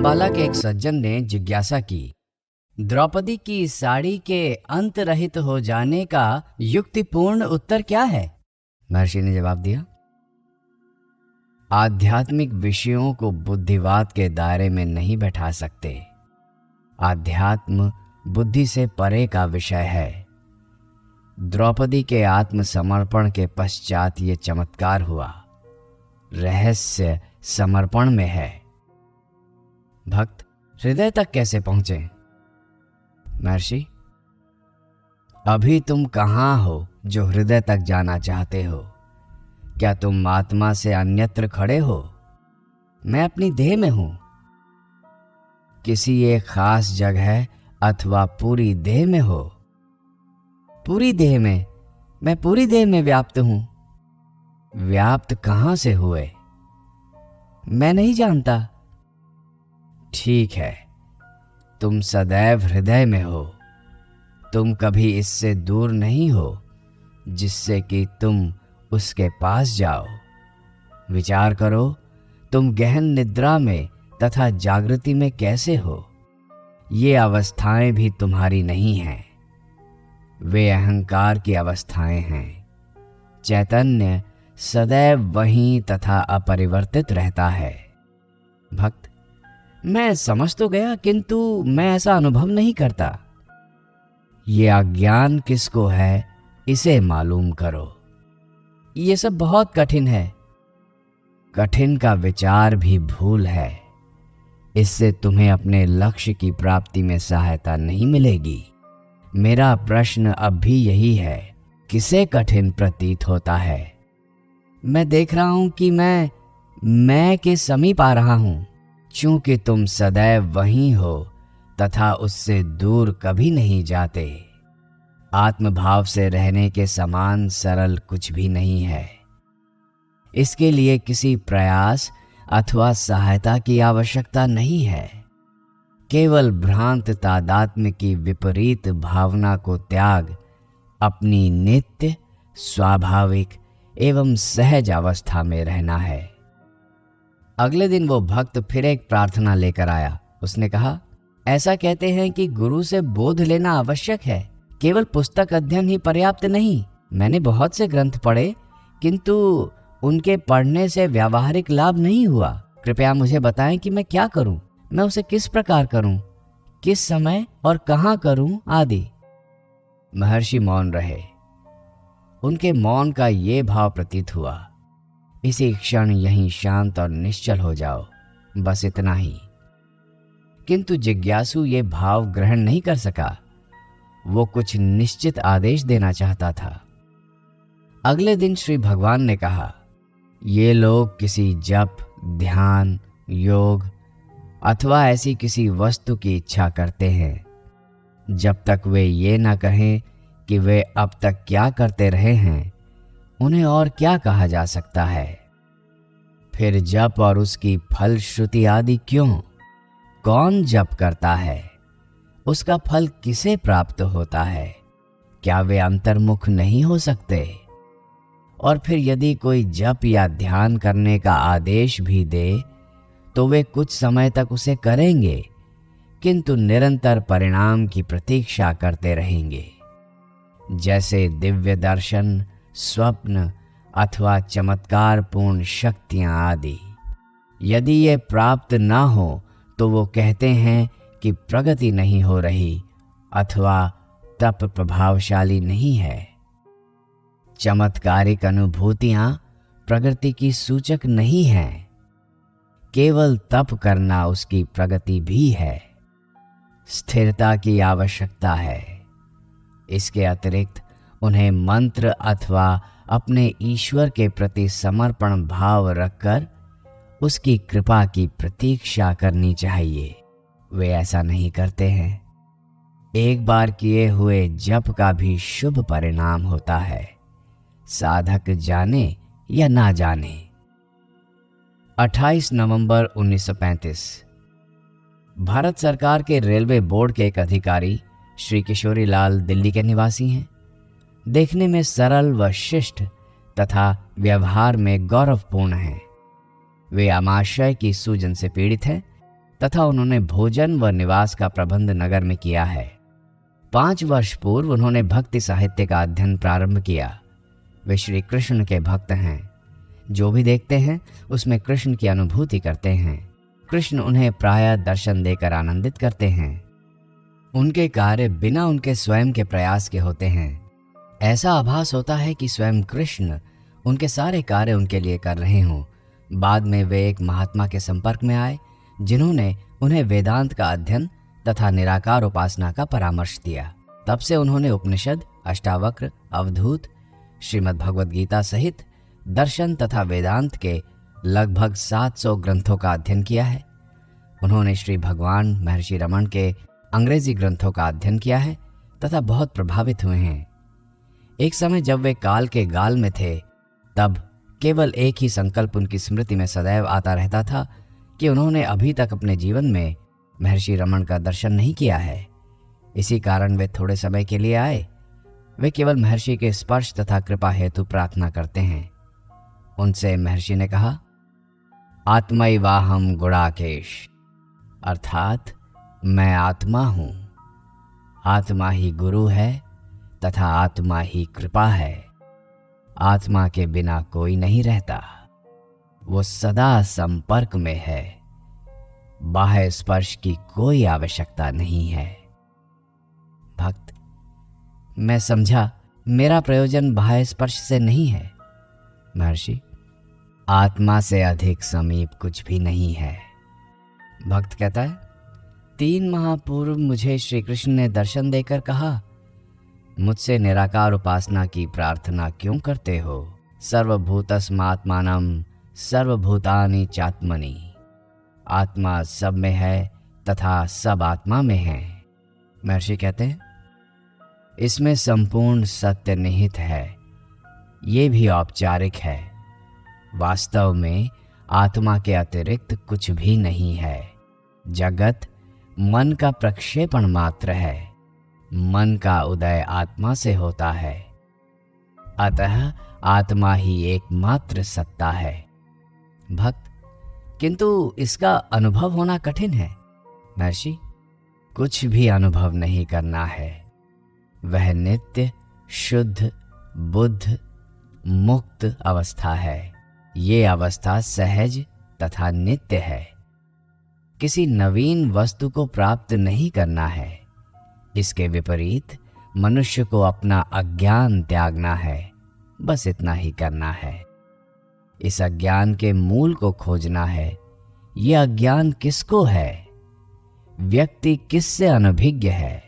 बालक एक सज्जन ने जिज्ञासा की, द्रौपदी की साड़ी के अंत रहित हो जाने का युक्तिपूर्ण उत्तर क्या है? महर्षि ने जवाब दिया, आध्यात्मिक विषयों को बुद्धिवाद के दायरे में नहीं बैठा सकते। आध्यात्म बुद्धि से परे का विषय है। द्रौपदी के आत्मसमर्पण के पश्चात ये चमत्कार हुआ। रहस्य समर्पण में है। भक्त हृदय तक कैसे पहुंचे? महर्षि, अभी तुम कहां हो जो हृदय तक जाना चाहते हो? क्या तुम आत्मा से अन्यत्र खड़े हो? मैं अपनी देह में हूं। किसी एक खास जगह अथवा पूरी देह में हो? पूरी देह में। मैं पूरी देह में व्याप्त हूं। व्याप्त कहां से हुए? मैं नहीं जानता। ठीक है, तुम सदैव हृदय में हो। तुम कभी इससे दूर नहीं हो जिससे कि तुम उसके पास जाओ। विचार करो, तुम गहन निद्रा में तथा जागृति में कैसे हो? ये अवस्थाएं भी तुम्हारी नहीं हैं। वे अहंकार की अवस्थाएं हैं। चैतन्य सदैव वहीं तथा अपरिवर्तित रहता है। भक्त, मैं समझ तो गया, किंतु मैं ऐसा अनुभव नहीं करता। ये अज्ञान किसको है, इसे मालूम करो। ये सब बहुत कठिन है। कठिन का विचार भी भूल है। इससे तुम्हें अपने लक्ष्य की प्राप्ति में सहायता नहीं मिलेगी। मेरा प्रश्न अब भी यही है, किसे कठिन प्रतीत होता है? मैं देख रहा हूं कि मैं के समीप आ रहा हूं। चूंकि तुम सदैव वहीं हो तथा उससे दूर कभी नहीं जाते। आत्मभाव से रहने के समान सरल कुछ भी नहीं है। इसके लिए किसी प्रयास अथवा सहायता की आवश्यकता नहीं है। केवल भ्रांत तादात्म्य की विपरीत भावना को त्याग अपनी नित्य, स्वाभाविक एवं सहज अवस्था में रहना है। अगले दिन वो भक्त फिर एक प्रार्थना लेकर आया। उसने कहा, ऐसा कहते हैं कि गुरु से बोध लेना आवश्यक है। केवल पुस्तक अध्ययन ही पर्याप्त नहीं। मैंने बहुत से ग्रंथ पढ़े, किंतु उनके पढ़ने से व्यावहारिक लाभ नहीं हुआ। कृपया मुझे बताएं कि मैं क्या करूं, मैं उसे किस प्रकार करूं, किस समय और कहां करूं आदि। महर्षि मौन रहे। उनके मौन का ये भाव प्रतीत हुआ, इसी क्षण यहीं शांत और निश्चल हो जाओ, बस इतना ही। किंतु जिज्ञासु ये भाव ग्रहण नहीं कर सका। वो कुछ निश्चित आदेश देना चाहता था। अगले दिन श्री भगवान ने कहा, ये लोग किसी जप, ध्यान, योग अथवा ऐसी किसी वस्तु की इच्छा करते हैं। जब तक वे ये ना कहें कि वे अब तक क्या करते रहे हैं, उन्हें और क्या कहा जा सकता है? फिर जप और उसकी फलश्रुति आदि क्यों? कौन जप करता है? उसका फल किसे प्राप्त होता है? क्या वे अंतर्मुख नहीं हो सकते? और फिर यदि कोई जप या ध्यान करने का आदेश भी दे तो वे कुछ समय तक उसे करेंगे, किंतु निरंतर परिणाम की प्रतीक्षा करते रहेंगे। जैसे दिव्य दर्शन, स्वप्न अथवा चमत्कारपूर्ण शक्तियां आदि। यदि ये प्राप्त ना हो तो वो कहते हैं कि प्रगति नहीं हो रही अथवा तप प्रभावशाली नहीं है। चमत्कारिक अनुभूतियां प्रगति की सूचक नहीं हैं। केवल तप करना उसकी प्रगति भी है। स्थिरता की आवश्यकता है। इसके अतिरिक्त उन्हें मंत्र अथवा अपने ईश्वर के प्रति समर्पण भाव रखकर उसकी कृपा की प्रतीक्षा करनी चाहिए। वे ऐसा नहीं करते हैं। एक बार किए हुए जप का भी शुभ परिणाम होता है, साधक जाने या ना जाने। 28 नवंबर 1935। भारत सरकार के रेलवे बोर्ड के एक अधिकारी श्री किशोरी लाल दिल्ली के निवासी हैं। देखने में सरल व शिष्ट तथा व्यवहार में गौरवपूर्ण हैं। वे आमाशय की सूजन से पीड़ित हैं तथा उन्होंने भोजन व निवास का प्रबंध नगर में किया है। 5 वर्ष पूर्व उन्होंने भक्ति साहित्य का अध्ययन प्रारंभ किया। वे श्री कृष्ण के भक्त हैं। जो भी देखते हैं उसमें कृष्ण की अनुभूति करते हैं। कृष्ण उन्हें प्रायः दर्शन देकर आनंदित करते हैं। उनके कार्य बिना उनके स्वयं के प्रयास के होते हैं। ऐसा आभास होता है कि स्वयं कृष्ण उनके सारे कार्य उनके लिए कर रहे हों। बाद में वे एक महात्मा के संपर्क में आए जिन्होंने उन्हें वेदांत का अध्ययन तथा निराकार उपासना का परामर्श दिया। तब से उन्होंने उपनिषद, अष्टावक्र, अवधूत, श्रीमद् भगवद गीता सहित दर्शन तथा वेदांत के लगभग 700 ग्रंथों का अध्ययन किया है। उन्होंने श्री भगवान महर्षि रमण के अंग्रेजी ग्रंथों का अध्ययन किया है तथा बहुत प्रभावित हुए हैं। एक समय जब वे काल के गाल में थे तब केवल एक ही संकल्प उनकी स्मृति में सदैव आता रहता था कि उन्होंने अभी तक अपने जीवन में महर्षि रमण का दर्शन नहीं किया है। इसी कारण वे थोड़े समय के लिए आए। वे केवल महर्षि के स्पर्श तथा कृपा हेतु प्रार्थना करते हैं। उनसे महर्षि ने कहा, आत्मैवाहम गुणाकेश, अर्थात मैं आत्मा हूं। आत्मा ही गुरु है तथा आत्मा ही कृपा है। आत्मा के बिना कोई नहीं रहता। वो सदा संपर्क में है। बाह्य स्पर्श की कोई आवश्यकता नहीं है। भक्त, मैं समझा मेरा प्रयोजन बाह्य स्पर्श से नहीं है। महर्षि, आत्मा से अधिक समीप कुछ भी नहीं है। भक्त कहता है, 3 माह पूर्व मुझे श्री कृष्ण ने दर्शन देकर कहा, मुझसे निराकार उपासना की प्रार्थना क्यों करते हो? सर्वभूतस्मात्मानं सर्वभूतानि चात्मनि। आत्मा सब में है तथा सब आत्मा में है। महर्षि कहते हैं, इसमें संपूर्ण सत्य निहित है। ये भी औपचारिक है। वास्तव में आत्मा के अतिरिक्त कुछ भी नहीं है। जगत मन का प्रक्षेपण मात्र है। मन का उदय आत्मा से होता है। अतः आत्मा ही एकमात्र सत्ता है। भक्त, किंतु इसका अनुभव होना कठिन है। महर्षि, कुछ भी अनुभव नहीं करना है। वह नित्य, शुद्ध, बुद्ध, मुक्त अवस्था है। ये अवस्था सहज तथा नित्य है। किसी नवीन वस्तु को प्राप्त नहीं करना है। इसके विपरीत मनुष्य को अपना अज्ञान त्यागना है। बस इतना ही करना है। इस अज्ञान के मूल को खोजना है। यह अज्ञान किसको है? व्यक्ति किससे अनभिज्ञ है?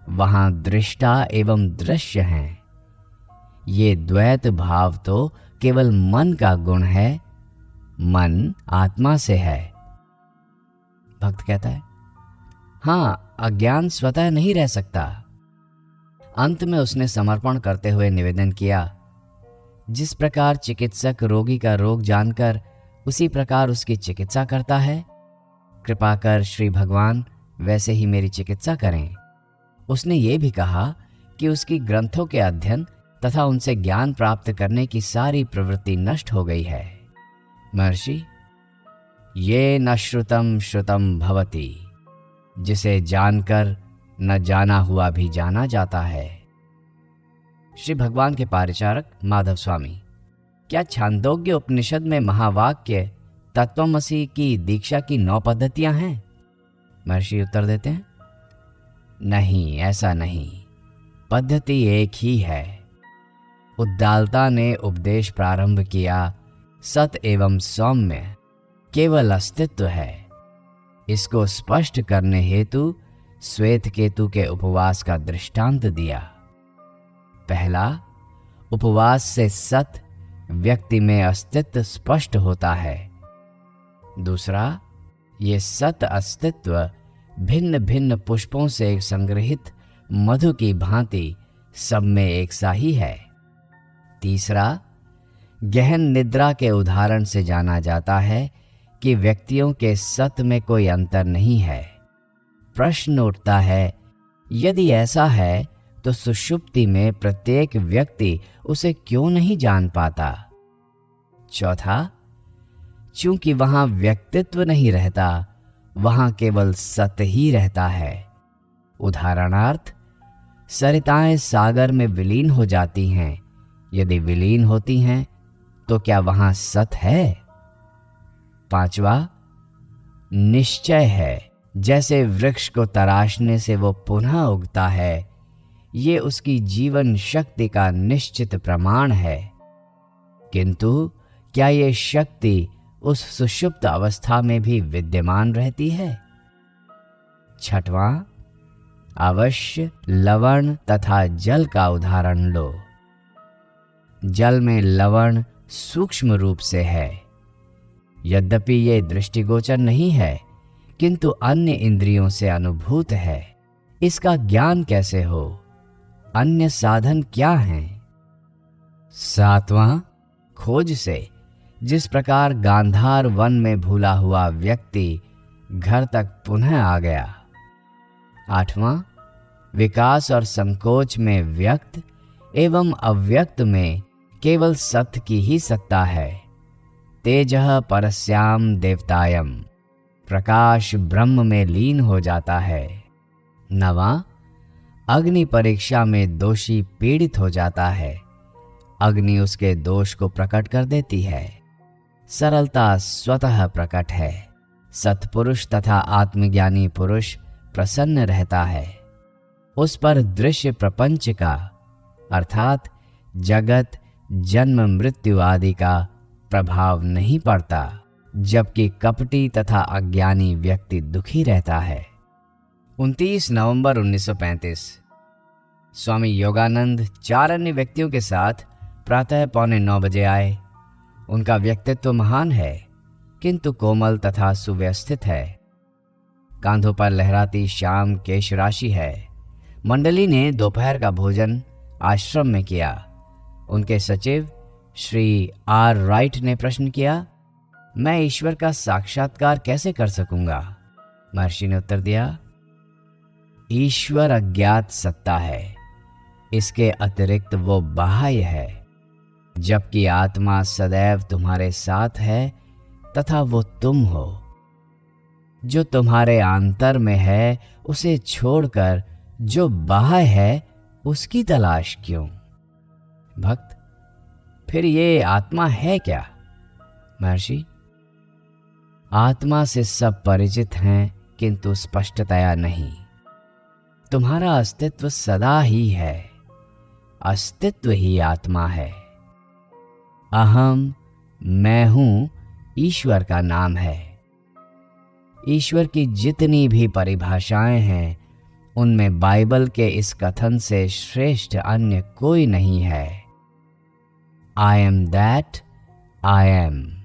वहां दृष्टा एवं दृश्य हैं। ये द्वैत भाव तो केवल मन का गुण है। मन आत्मा से है। भक्त कहता है, हाँ, अज्ञान स्वतः नहीं रह सकता। अंत में उसने समर्पण करते हुए निवेदन किया, जिस प्रकार चिकित्सक रोगी का रोग जानकर उसी प्रकार उसकी चिकित्सा करता है, कृपा कर श्री भगवान वैसे ही मेरी चिकित्सा करें। उसने ये भी कहा कि उसकी ग्रंथों के अध्ययन तथा उनसे ज्ञान प्राप्त करने की सारी प्रवृत्ति नष्ट हो गई है। महर्षि, ये न श्रुतम श्रुतम भवति, जिसे जानकर न जाना हुआ भी जाना जाता है। श्री भगवान के पारिचारक माधव स्वामी, क्या छांदोग्य उपनिषद में महावाक्य तत्वमसि की दीक्षा की 9 पद्धतियां हैं? महर्षि उत्तर देते हैं, नहीं, ऐसा नहीं। पद्धति एक ही है। उद्दालता ने उपदेश प्रारंभ किया। सत एवं सौम्य केवल अस्तित्व है। इसको स्पष्ट करने हेतु श्वेत केतु के उपवास का दृष्टांत दिया। पहला, उपवास से सत व्यक्ति में अस्तित्व स्पष्ट होता है। दूसरा, ये सत अस्तित्व भिन्न भिन्न पुष्पों से संग्रहित मधु की भांति सब में एक सा ही है। तीसरा, गहन निद्रा के उदाहरण से जाना जाता है कि व्यक्तियों के सत में कोई अंतर नहीं है। प्रश्न उठता है, यदि ऐसा है तो सुषुप्ति में प्रत्येक व्यक्ति उसे क्यों नहीं जान पाता? चौथा, चूंकि वहां व्यक्तित्व नहीं रहता, वहां केवल सत ही रहता है। उदाहरणार्थ, सरिताएं सागर में विलीन हो जाती हैं। यदि विलीन होती हैं तो क्या वहां सत है? 5वां, निश्चय है। जैसे वृक्ष को तराशने से वो पुनः उगता है, ये उसकी जीवन शक्ति का निश्चित प्रमाण है। किंतु क्या ये शक्ति उस सुषुप्त अवस्था में भी विद्यमान रहती है? 6वां, अवश्य लवण तथा जल का उदाहरण लो। जल में लवण सूक्ष्म रूप से है। यद्यपि ये दृष्टिगोचर नहीं है, किंतु अन्य इंद्रियों से अनुभूत है। इसका ज्ञान कैसे हो? अन्य साधन क्या हैं? 7वां, खोज से। जिस प्रकार गांधार वन में भूला हुआ व्यक्ति घर तक पुनः आ गया। 8वां, विकास और संकोच में व्यक्त एवं अव्यक्त में केवल सत्य की ही सत्ता है। तेजः परस्याम देवतायम, प्रकाश ब्रह्म में लीन हो जाता है। 9वां, अग्नि परीक्षा में दोषी पीड़ित हो जाता है। अग्नि उसके दोष को प्रकट कर देती है। सरलता स्वतः प्रकट है। सत्पुरुष तथा आत्मज्ञानी पुरुष प्रसन्न रहता है। उस पर दृश्य प्रपंच का अर्थात जगत, जन्म मृत्यु आदि का प्रभाव नहीं पड़ता, जबकि कपटी तथा अज्ञानी व्यक्ति दुखी रहता है। 29 नवंबर 1935। स्वामी योगानंद 4 अन्य व्यक्तियों के साथ प्रातः 8:45 बजे आए। उनका व्यक्तित्व महान है, किंतु कोमल तथा सुव्यवस्थित है। कांधों पर लहराती श्याम केश राशि है। मंडली ने दोपहर का भोजन आश्रम में किया। उनके सचिव श्री आर राइट ने प्रश्न किया, मैं ईश्वर का साक्षात्कार कैसे कर सकूंगा? महर्षि ने उत्तर दिया, ईश्वर अज्ञात सत्ता है, इसके अतिरिक्त वो बाह्य है, जबकि आत्मा सदैव तुम्हारे साथ है तथा वो तुम हो। जो तुम्हारे आंतर में है उसे छोड़कर जो बाह्य है उसकी तलाश क्यों? भक्त, फिर ये आत्मा है क्या? महर्षि, आत्मा से सब परिचित हैं, किंतु स्पष्टतया नहीं। तुम्हारा अस्तित्व सदा ही है। अस्तित्व ही आत्मा है। अहम, मैं हूं, ईश्वर का नाम है। ईश्वर की जितनी भी परिभाषाएं हैं, उनमें बाइबल के इस कथन से श्रेष्ठ अन्य कोई नहीं है, I am that I am.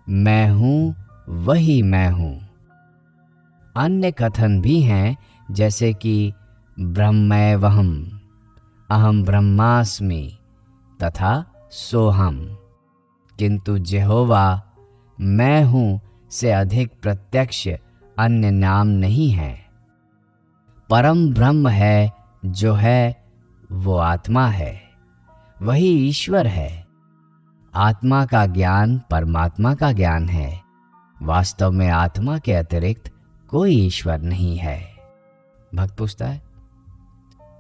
मैं हूं, वही मैं हूं। अन्य कथन भी हैं, जैसे कि ब्रह्मैवहम्, अहम ब्रह्मास्मि तथा सोहम, किंतु यहोवा मैं हूं से अधिक प्रत्यक्ष अन्य नाम नहीं है। परम ब्रह्म है जो है वो आत्मा है, वही ईश्वर है। आत्मा का ज्ञान परमात्मा का ज्ञान है। वास्तव में आत्मा के अतिरिक्त कोई ईश्वर नहीं है। भक्त पूछता है,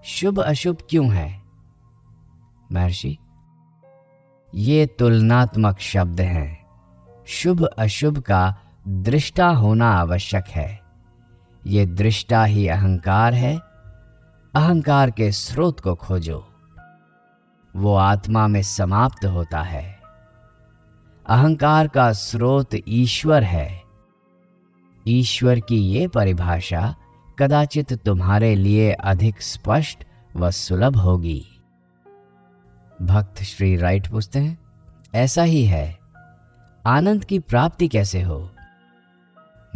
शुभ अशुभ क्यों है? महर्षि, ये तुलनात्मक शब्द हैं। शुभ अशुभ का दृष्टा होना आवश्यक है। ये दृष्टा ही अहंकार है। अहंकार के स्रोत को खोजो, वो आत्मा में समाप्त होता है। अहंकार का स्रोत ईश्वर है। ईश्वर की ये परिभाषा कदाचित तुम्हारे लिए अधिक स्पष्ट व सुलभ होगी। भक्त श्री राइट पूछते हैं, ऐसा ही है। आनंद की प्राप्ति कैसे हो?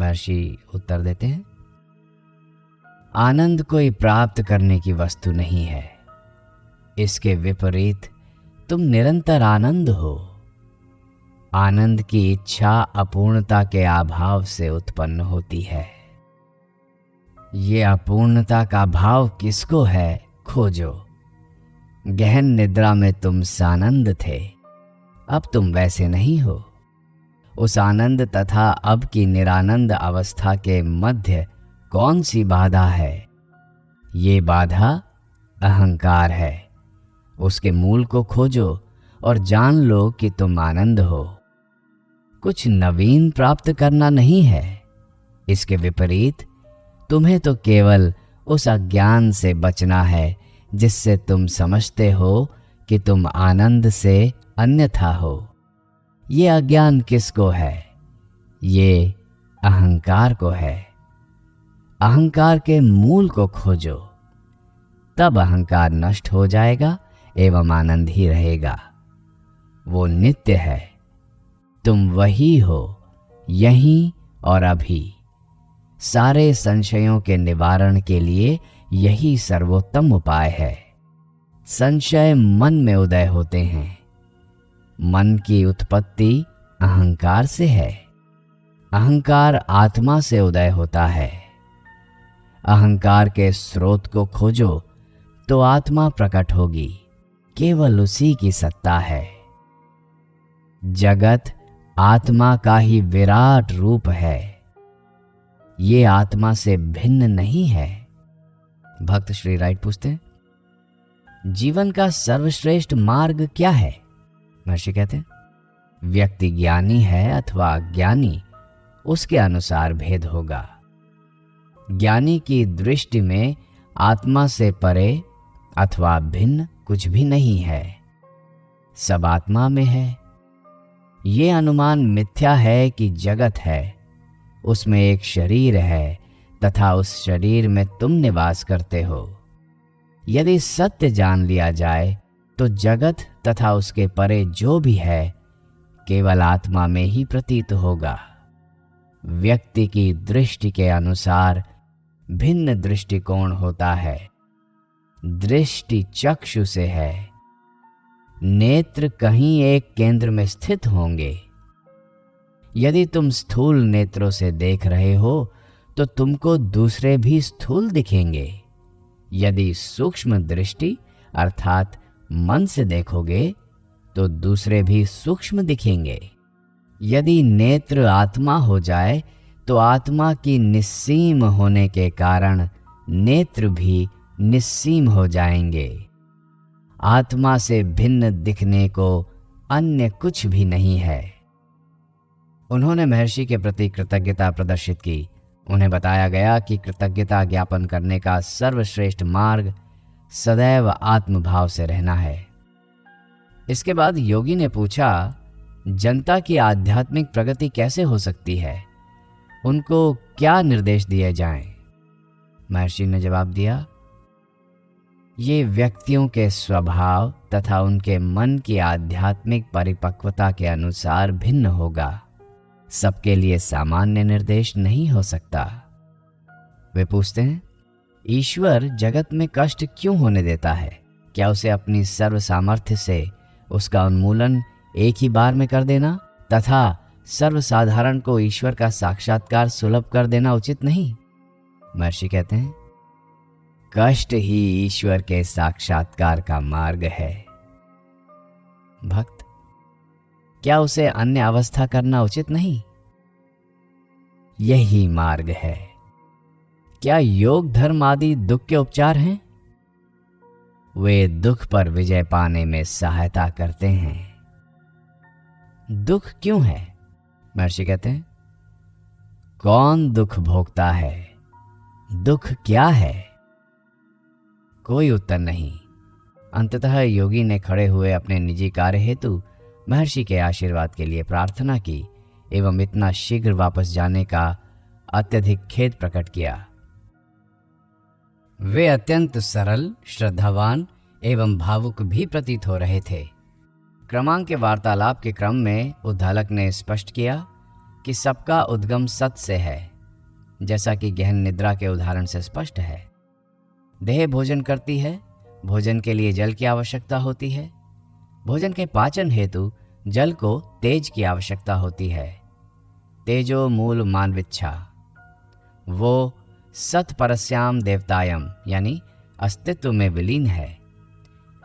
महर्षि उत्तर देते हैं, आनंद कोई प्राप्त करने की वस्तु नहीं है। इसके विपरीत तुम निरंतर आनंद हो। आनंद की इच्छा अपूर्णता के अभाव से उत्पन्न होती है। ये अपूर्णता का भाव किसको है, खोजो। गहन निद्रा में तुम सानंद थे, अब तुम वैसे नहीं हो। उस आनंद तथा अब की निरानंद अवस्था के मध्य कौन सी बाधा है? ये बाधा अहंकार है। उसके मूल को खोजो और जान लो कि तुम आनंद हो। कुछ नवीन प्राप्त करना नहीं है। इसके विपरीत तुम्हें तो केवल उस अज्ञान से बचना है जिससे तुम समझते हो कि तुम आनंद से अन्यथा हो। ये अज्ञान किसको है? ये अहंकार को है। अहंकार के मूल को खोजो, तब अहंकार नष्ट हो जाएगा एवं आनंद ही रहेगा। वो नित्य है। तुम वही हो, यहीं और अभी। सारे संशयों के निवारण के लिए यही सर्वोत्तम उपाय है। संशय मन में उदय होते हैं। मन की उत्पत्ति अहंकार से है। अहंकार आत्मा से उदय होता है। अहंकार के स्रोत को खोजो तो आत्मा प्रकट होगी। केवल उसी की सत्ता है। जगत आत्मा का ही विराट रूप है। ये आत्मा से भिन्न नहीं है। भक्त श्री राइट पूछते हैं, जीवन का सर्वश्रेष्ठ मार्ग क्या है? महर्षि कहते हैं, व्यक्ति ज्ञानी है अथवा अज्ञानी, उसके अनुसार भेद होगा। ज्ञानी की दृष्टि में आत्मा से परे अथवा भिन्न कुछ भी नहीं है। सब आत्मा में है। ये अनुमान मिथ्या है कि जगत है, उसमें एक शरीर है तथा उस शरीर में तुम निवास करते हो। यदि सत्य जान लिया जाए तो जगत तथा उसके परे जो भी है केवल आत्मा में ही प्रतीत होगा। व्यक्ति की दृष्टि के अनुसार भिन्न दृष्टिकोण होता है। दृष्टि चक्षु से है। नेत्र कहीं एक केंद्र में स्थित होंगे। यदि तुम स्थूल नेत्रों से देख रहे हो तो तुमको दूसरे भी स्थूल दिखेंगे। यदि सूक्ष्म दृष्टि अर्थात मन से देखोगे तो दूसरे भी सूक्ष्म दिखेंगे। यदि नेत्र आत्मा हो जाए तो आत्मा की निस्सीम होने के कारण नेत्र भी निस्सीम हो जाएंगे। आत्मा से भिन्न दिखने को अन्य कुछ भी नहीं है। उन्होंने महर्षि के प्रति कृतज्ञता प्रदर्शित की। उन्हें बताया गया कि कृतज्ञता ज्ञापन करने का सर्वश्रेष्ठ मार्ग सदैव आत्मभाव से रहना है। इसके बाद योगी ने पूछा, जनता की आध्यात्मिक प्रगति कैसे हो सकती है? उनको क्या निर्देश दिए जाएं? महर्षि ने जवाब दिया, ये व्यक्तियों के स्वभाव तथा उनके मन की आध्यात्मिक परिपक्वता के अनुसार भिन्न होगा। सबके लिए सामान्य निर्देश नहीं हो सकता। वे पूछते हैं, ईश्वर जगत में कष्ट क्यों होने देता है? क्या उसे अपनी सर्व सामर्थ्य से उसका उन्मूलन एक ही बार में कर देना तथा सर्वसाधारण को ईश्वर का साक्षात्कार सुलभ कर देना उचित नहीं? महर्षि कहते हैं, कष्ट ही ईश्वर के साक्षात्कार का मार्ग है। भक्त, क्या उसे अन्य अवस्था करना उचित नहीं? यही मार्ग है। क्या योग धर्म आदि दुख के उपचार हैं? वे दुख पर विजय पाने में सहायता करते हैं। दुख क्यों है? महर्षि कहते हैं, कौन दुख भोगता है? दुख क्या है? कोई उत्तर नहीं। अंततः योगी ने खड़े हुए अपने निजी कार्य हेतु महर्षि के आशीर्वाद के लिए प्रार्थना की एवं इतना शीघ्र वापस जाने का अत्यधिक खेद प्रकट किया। वे अत्यंत सरल, श्रद्धावान एवं भावुक भी प्रतीत हो रहे थे। क्रमांक के वार्तालाप के क्रम में उद्धालक ने स्पष्ट किया कि सबका उद्गम सत से है, जैसा कि गहन निद्रा के उदाहरण से स्पष्ट है। देह भोजन करती है, भोजन के लिए जल की आवश्यकता होती है। भोजन के पाचन हेतु जल को तेज की आवश्यकता होती है। तेजो मूल मानविच्छा। वो सत परस्याम देवतायम यानी अस्तित्व में विलीन है।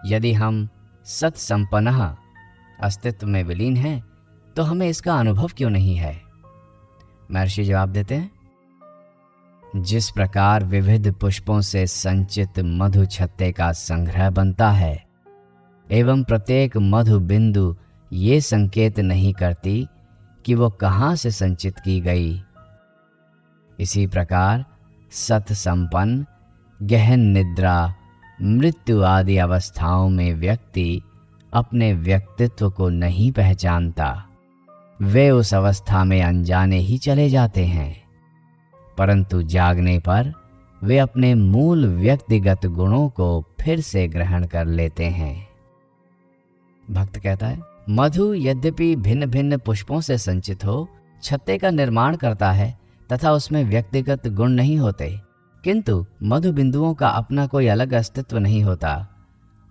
यदि हम सत संपन्नः अस्तित्व में विलीन हैं तो हमें इसका अनुभव क्यों नहीं है? महर्षि जवाब देते हैं, जिस प्रकार विविध पुष्पों से संचित मधु छत्ते का संग्रह बनता है एवं प्रत्येक मधु बिंदु ये संकेत नहीं करती कि वो कहाँ से संचित की गई, इसी प्रकार सत संपन्न गहन निद्रा मृत्यु आदि अवस्थाओं में व्यक्ति अपने व्यक्तित्व को नहीं पहचानता। वे उस अवस्था में अनजाने ही चले जाते हैं, परंतु जागने पर वे अपने मूल व्यक्तिगत गुणों को फिर से ग्रहण कर लेते हैं। भक्त कहता है, मधु यद्यपि भिन्न भिन्न पुष्पों से संचित हो छत्ते का निर्माण करता है तथा उसमें व्यक्तिगत गुण नहीं होते, किंतु मधु बिंदुओं का अपना कोई अलग अस्तित्व नहीं होता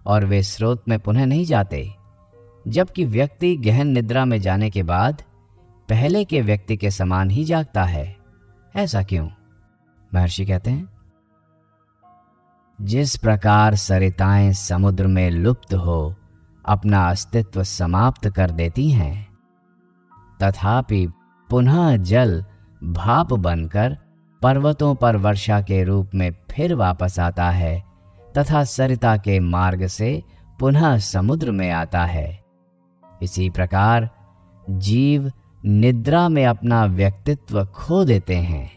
और वे स्रोत में पुनः नहीं जाते, जबकि व्यक्ति गहन निद्रा में जाने के बाद पहले के व्यक्ति के समान ही जागता है। ऐसा क्यों? महर्षि कहते हैं, जिस प्रकार सरिताएं समुद्र में लुप्त हो अपना अस्तित्व समाप्त कर देती हैं, तथापि पुनः जल भाप बनकर पर्वतों पर वर्षा के रूप में फिर वापस आता है तथा सरिता के मार्ग से पुनः समुद्र में आता है, इसी प्रकार जीव निद्रा में अपना व्यक्तित्व खो देते हैं,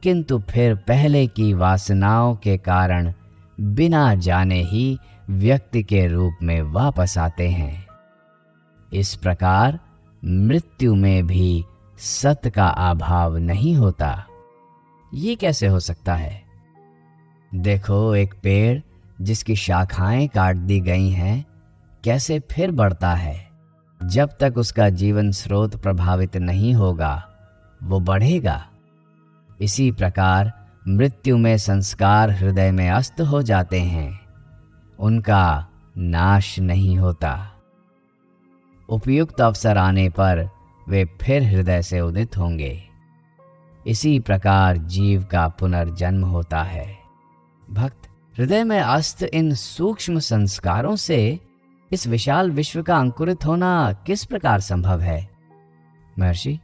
किंतु फिर पहले की वासनाओं के कारण बिना जाने ही व्यक्ति के रूप में वापस आते हैं। इस प्रकार मृत्यु में भी सत का अभाव नहीं होता। ये कैसे हो सकता है? देखो, एक पेड़ जिसकी शाखाएं काट दी गई हैं कैसे फिर बढ़ता है। जब तक उसका जीवन स्रोत प्रभावित नहीं होगा वो बढ़ेगा। इसी प्रकार मृत्यु में संस्कार हृदय में अस्त हो जाते हैं, उनका नाश नहीं होता। उपयुक्त अवसर आने पर वे फिर हृदय से उदित होंगे। इसी प्रकार जीव का पुनर्जन्म होता है। भक्त, हृदय में अस्त इन सूक्ष्म संस्कारों से इस विशाल विश्व का अंकुरित होना किस प्रकार संभव है? महर्षि,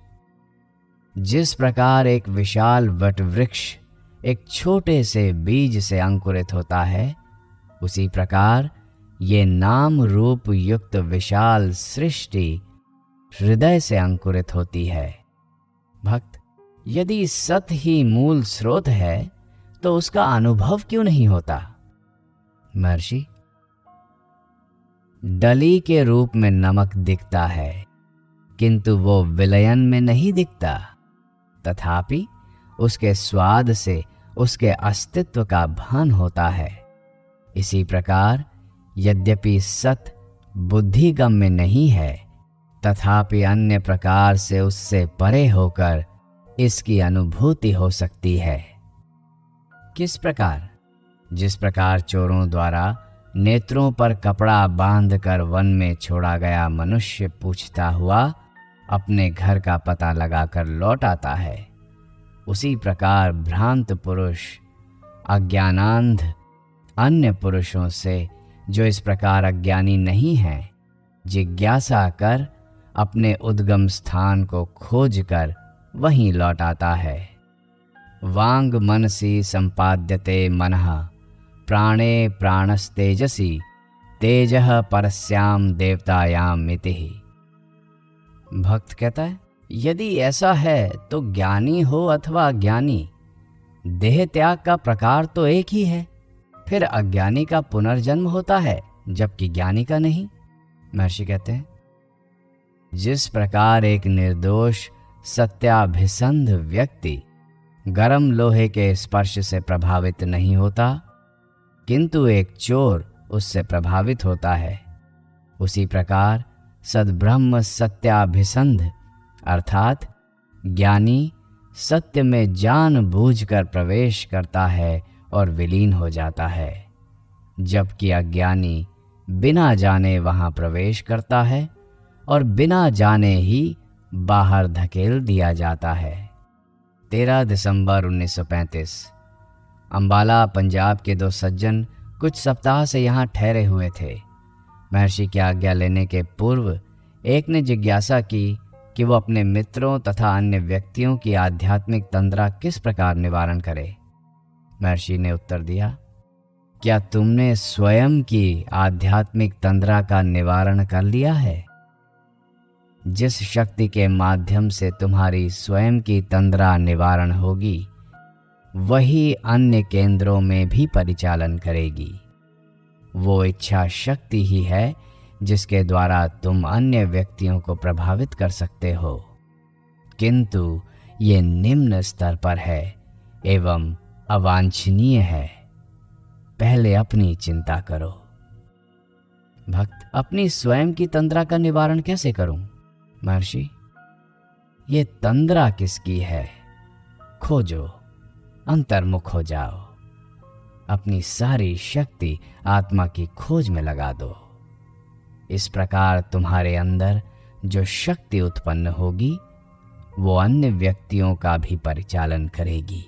जिस प्रकार एक विशाल वटवृक्ष एक छोटे से बीज से अंकुरित होता है, उसी प्रकार ये नाम रूप युक्त विशाल सृष्टि हृदय से अंकुरित होती है। भक्त, यदि सत ही मूल स्रोत है तो उसका अनुभव क्यों नहीं होता? महर्षि, डली के रूप में नमक दिखता है, किंतु वो विलयन में नहीं दिखता, तथापि उसके स्वाद से उसके अस्तित्व का भान होता है। इसी प्रकार यद्यपि सत बुद्धिगम में नहीं है, तथापि अन्य प्रकार से उससे परे होकर इसकी अनुभूति हो सकती है। किस प्रकार? जिस प्रकार चोरों द्वारा नेत्रों पर कपड़ा बांधकर वन में छोड़ा गया मनुष्य पूछता हुआ अपने घर का पता लगाकर लौट आता है, उसी प्रकार भ्रांत पुरुष अज्ञानांध अन्य पुरुषों से जो इस प्रकार अज्ञानी नहीं हैं, जिज्ञासा कर अपने उद्गम स्थान को खोजकर वहीं लौट आता है। वांग मनसी संपाद्यते मनः प्राणे प्राणस्तेजसी तेजः परस्याम देवतायाम इति। भक्त कहता है, यदि ऐसा है तो ज्ञानी हो अथवा अज्ञानी, देह त्याग का प्रकार तो एक ही है। फिर अज्ञानी का पुनर्जन्म होता है जबकि ज्ञानी का नहीं। महर्षि कहते हैं, जिस प्रकार एक निर्दोष सत्याभिसंध व्यक्ति गरम लोहे के स्पर्श से प्रभावित नहीं होता, किंतु एक चोर उससे प्रभावित होता है, उसी प्रकार सद्ब्रह्म सत्याभिसंध अर्थात ज्ञानी सत्य में जानबूझकर प्रवेश करता है और विलीन हो जाता है, जबकि अज्ञानी बिना जाने वहां प्रवेश करता है और बिना जाने ही बाहर धकेल दिया जाता है। 13 दिसंबर 1935। अंबाला पंजाब के 2 सज्जन कुछ सप्ताह से यहाँ ठहरे हुए थे। महर्षि की आज्ञा लेने के पूर्व एक ने जिज्ञासा की कि वो अपने मित्रों तथा अन्य व्यक्तियों की आध्यात्मिक तंद्रा किस प्रकार निवारण करे। महर्षि ने उत्तर दिया, क्या तुमने स्वयं की आध्यात्मिक तंद्रा का निवारण कर लिया है? जिस शक्ति के माध्यम से तुम्हारी स्वयं की तंद्रा निवारण होगी, वही अन्य केंद्रों में भी परिचालन करेगी। वो इच्छा शक्ति ही है जिसके द्वारा तुम अन्य व्यक्तियों को प्रभावित कर सकते हो, किंतु ये निम्न स्तर पर है एवं अवांछनीय है। पहले अपनी चिंता करो। भक्त, अपनी स्वयं की तंद्रा का निवारण कैसे करूं? महर्षि, ये तंद्रा किसकी है? खोजो, अंतर्मुख हो जाओ, अपनी सारी शक्ति आत्मा की खोज में लगा दो। इस प्रकार तुम्हारे अंदर जो शक्ति उत्पन्न होगी वो अन्य व्यक्तियों का भी परिचालन करेगी।